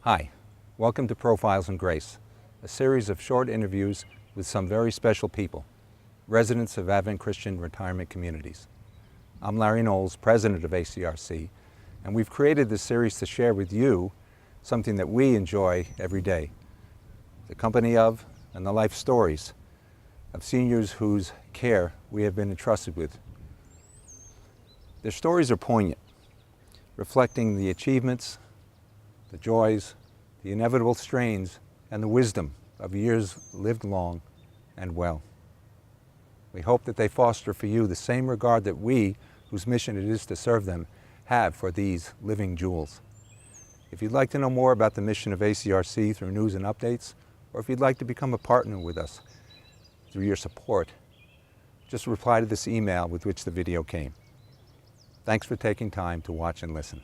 Hi, welcome to Profiles in Grace, a series of short interviews with some very special people, residents of Advent Christian retirement communities. I'm Larry Knowles, president of ACRC, and we've created this series to share with you something that we enjoy every day, the company of and the life stories of seniors whose care we have been entrusted with. Their stories are poignant, reflecting the achievements, the joys, the inevitable strains, and the wisdom of years lived long and well. We hope that they foster for you the same regard that we, whose mission it is to serve them, have for these living jewels. If you'd like to know more about the mission of ACRC through news and updates, or if you'd like to become a partner with us through your support, just reply to this email with which the video came. Thanks for taking time to watch and listen.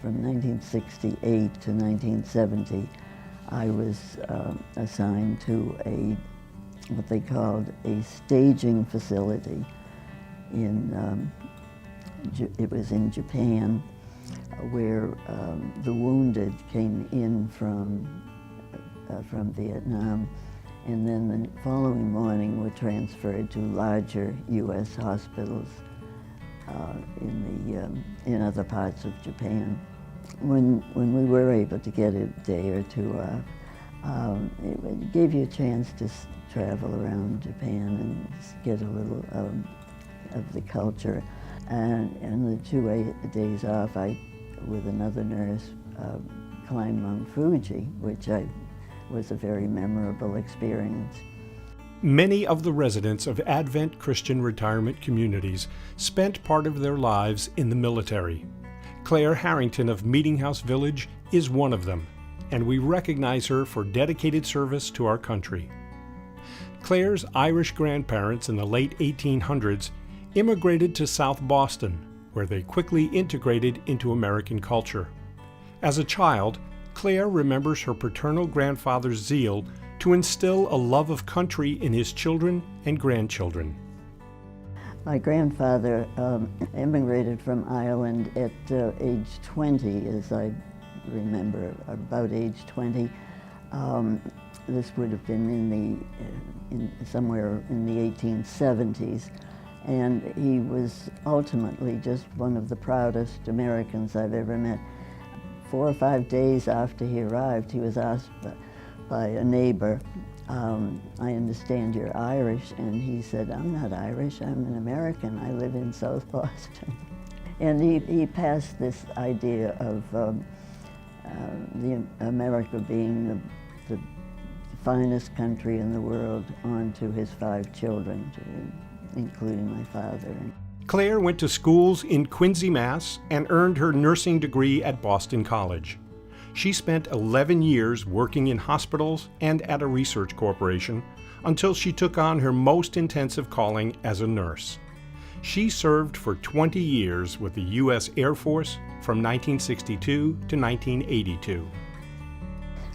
From 1968 to 1970, I was assigned to what they called a staging facility it was in Japan, where the wounded came in from Vietnam, and then the following morning were transferred to larger U.S. hospitals in other parts of Japan. When we were able to get a day or two off, it gave you a chance to travel around Japan and get a little of the culture. And the 2 days off, I, with another nurse, climbed Mount Fuji, which was a very memorable experience. Many of the residents of Advent Christian retirement communities spent part of their lives in the military. Claire Harrington of Meeting House Village is one of them, and we recognize her for dedicated service to our country. Claire's Irish grandparents in the late 1800s immigrated to South Boston, where they quickly integrated into American culture. As a child, Claire remembers her paternal grandfather's zeal to instill a love of country in his children and grandchildren. My grandfather immigrated from Ireland at age 20, as I remember, about age 20. This would have been somewhere in the 1870s. And he was ultimately just one of the proudest Americans I've ever met. 4 or 5 days after he arrived, he was asked by a neighbor, I understand you're Irish, and he said, I'm not Irish, I'm an American, I live in South Boston. And he passed this idea of America being the finest country in the world on to his 5 children, including my father. Claire went to schools in Quincy, Mass, and earned her nursing degree at Boston College. She spent 11 years working in hospitals and at a research corporation until she took on her most intensive calling as a nurse. She served for 20 years with the U.S. Air Force from 1962 to 1982.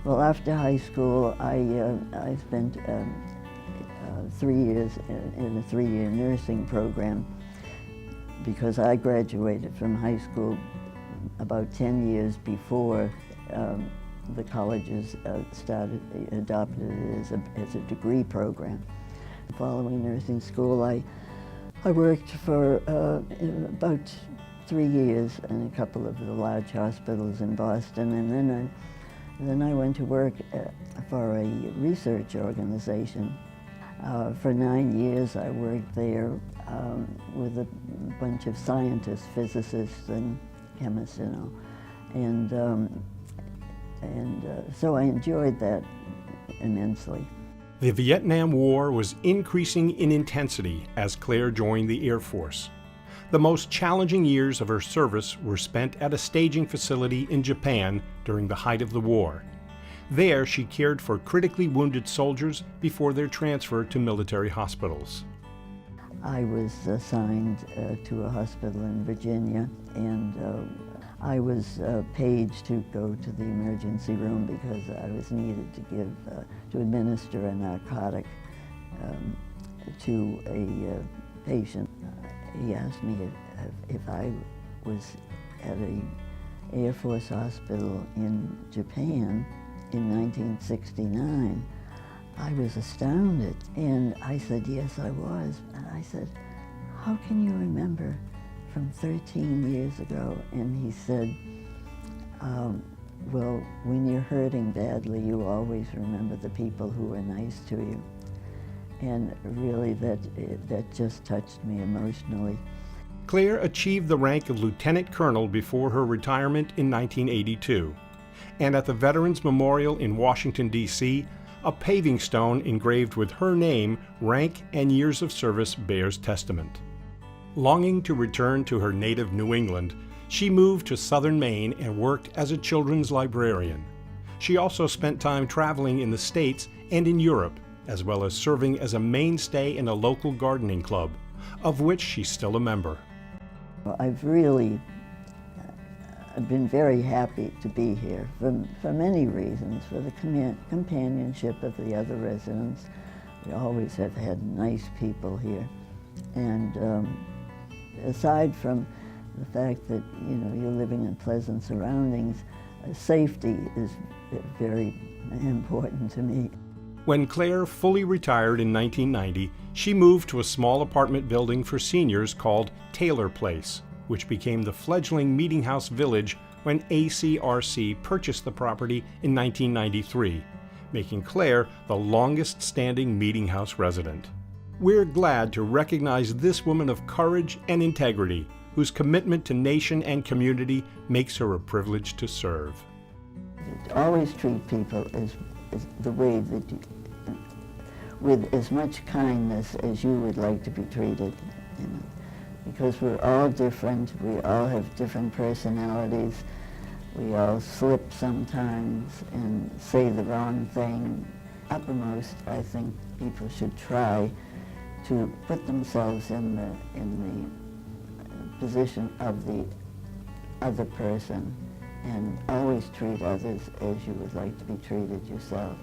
Well, after high school, I spent 3 years in a 3-year nursing program because I graduated from high school about 10 years before the colleges adopted it as a degree program. Following nursing school, I worked for about 3 years in a couple of the large hospitals in Boston, and then I went to work for a research organization. For 9 years, I worked there with a bunch of scientists, physicists, and chemists, and so I enjoyed that immensely. The Vietnam War was increasing in intensity as Claire joined the Air Force. The most challenging years of her service were spent at a staging facility in Japan during the height of the war. There, she cared for critically wounded soldiers before their transfer to military hospitals. I was assigned to a hospital in Virginia, and I was paged to go to the emergency room because I was needed to administer a narcotic to a patient. He asked me if I was at an Air Force hospital in Japan in 1969. I was astounded, and I said, yes, I was. And I said, how can you remember from 13 years ago? And he said, well, when you're hurting badly, you always remember the people who were nice to you. And really, that just touched me emotionally. Claire achieved the rank of lieutenant colonel before her retirement in 1982. And at the Veterans Memorial in Washington, D.C., a paving stone engraved with her name, rank, and years of service bears testament. Longing to return to her native New England, she moved to southern Maine and worked as a children's librarian. She also spent time traveling in the States and in Europe, as well as serving as a mainstay in a local gardening club, of which she's still a member. I've really been very happy to be here for many reasons. For the companionship of the other residents. We always have had nice people here. And aside from the fact that, you know, you're living in pleasant surroundings, safety is very important to me. When Claire fully retired in 1990, she moved to a small apartment building for seniors called Taylor Place, which became the fledgling meeting house village when ACRC purchased the property in 1993, making Claire the longest-standing meeting house resident. We're glad to recognize this woman of courage and integrity, whose commitment to nation and community makes her a privilege to serve. Always treat people as the way that you, with as much kindness as you would like to be treated, you know, because we're all different, we all have different personalities, we all slip sometimes and say the wrong thing. Uppermost, I think people should try to put themselves in the position of the other person and always treat others as you would like to be treated yourself.